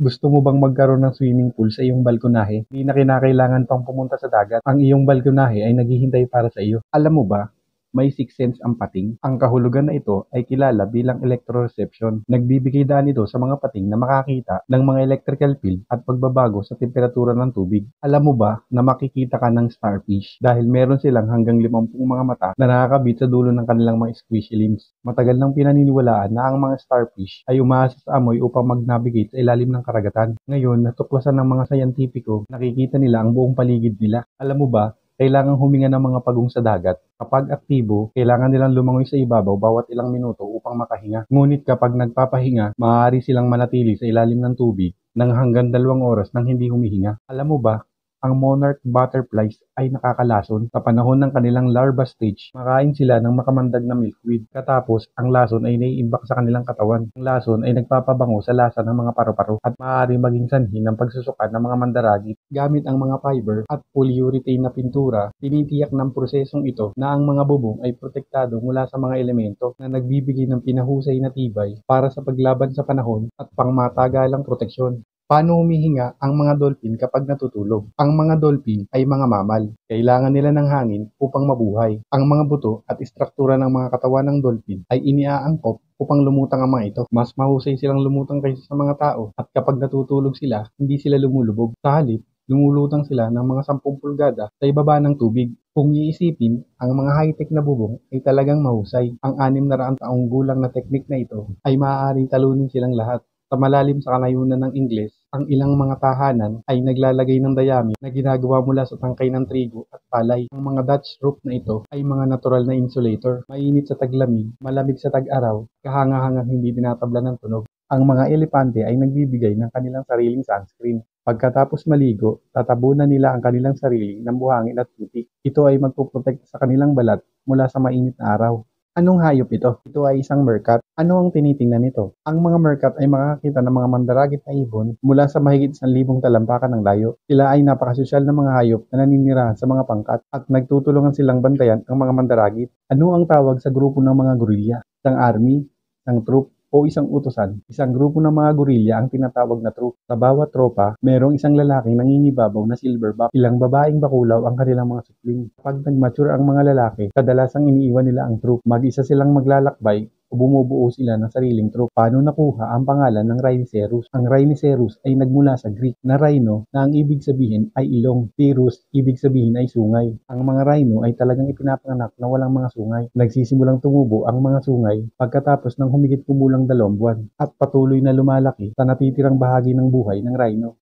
Gusto mo bang magkaroon ng swimming pool sa iyong balkonahe? Hindi na kinakailangan pang pumunta sa dagat. Ang iyong balkonahe ay naghihintay para sa iyo. Alam mo ba, may sixth sense ang pating. Ang kahulugan na ito ay kilala bilang electroreception. Nagbibigay daan ito sa mga pating na makakita ng mga electrical field at pagbabago sa temperatura ng tubig. Alam mo ba na makikita ka ng starfish dahil meron silang hanggang 50 mga mata na nakakabit sa dulo ng kanilang mga squishy limbs. Matagal nang pinaniniwalaan na ang mga starfish ay umaasa sa amoy upang mag-navigate sa ilalim ng karagatan. Ngayon, natuklasan ng mga sayantipiko, nakikita nila ang buong paligid nila. Alam mo ba, kailangang huminga ng mga pagong sa dagat. Kapag aktibo, kailangan nilang lumangoy sa ibabaw bawat ilang minuto upang makahinga. Ngunit kapag nagpapahinga, maaari silang manatili sa ilalim ng tubig ng hanggang 2 oras nang hindi humihinga. Alam mo ba, ang monarch butterflies ay nakakalason sa panahon ng kanilang larva stage. Makain sila ng makamandag na milkweed. Katapos, ang lason ay naiimbak sa kanilang katawan. Ang lason ay nagpapabango sa lasa ng mga paru-paro at maaari maging sanhi ng pagsusuka ng mga mandaragit. Gamit ang mga fiber at polyurethane na pintura, tinitiyak ng prosesong ito na ang mga bubong ay protektado mula sa mga elemento na nagbibigay ng pinahusay na tibay para sa paglaban sa panahon at pangmatagalang proteksyon. Paano humihinga ang mga dolphin kapag natutulog? Ang mga dolphin ay mga mamal. Kailangan nila ng hangin upang mabuhay. Ang mga buto at istruktura ng mga katawan ng dolphin ay iniaangkop upang lumutang ang mga ito. Mas mahusay silang lumutang kaysa sa mga tao at kapag natutulog sila, hindi sila lumulubog. Sa halip, lumulutang sila ng mga 10 pulgada sa ibaba ng tubig. Kung iisipin, ang mga high-tech na bubong ay talagang mahusay. Ang 600 taong gulang na teknik na ito ay maaaring talunin silang lahat. Sa malalim sa kanayunan ng Ingles, ang ilang mga tahanan ay naglalagay ng dayami na ginagawa mula sa tangkay ng trigo at palay. Ang mga Dutch roof na ito ay mga natural na insulator, mainit sa taglamig, malamig sa tag-araw, kahangahangang hindi tinatabla ng tunog. Ang mga elepante ay nagbibigay ng kanilang sariling sunscreen. Pagkatapos maligo, tatabunan nila ang kanilang sarili ng buhangin at putik. Ito ay magpoprotect sa kanilang balat mula sa mainit na araw. Anong hayop ito? Ito ay isang meerkat. Ano ang tinitingnan nito? Ang mga meerkat ay makakita ng mga mandaragit na ibon mula sa mahigit 1,000 talampakan ng layo. Sila ay napakasosyal na mga hayop na naninirahan sa mga pangkat at nagtutulungan silang bantayan ang mga mandaragit. Ano ang tawag sa grupo ng mga gorilya? Isang army, isang troop, o isang utusan? Isang grupo ng mga gorilya ang tinatawag na troop. Sa bawat tropa, merong isang lalaking nangingibabaw na silverback. Ilang babaeng bakulaw ang kanilang mga supling. Kapag nag-mature ang mga lalaki, kadalasang iniiwan nila ang troop. Mag-isa silang maglalakbay o bumubuo sila ng sariling troop. Paano nakuha ang pangalan ng Rhinoceros? Ang Rhinoceros ay nagmula sa Greek na rhino na ang ibig sabihin ay ilong. Cerus, ibig sabihin ay sungay. Ang mga rhino ay talagang ipinapanganak na walang mga sungay. Nagsisimulang tumubo ang mga sungay pagkatapos ng humigit kumulang 2 buwan at patuloy na lumalaki sa natitirang bahagi ng buhay ng rhino.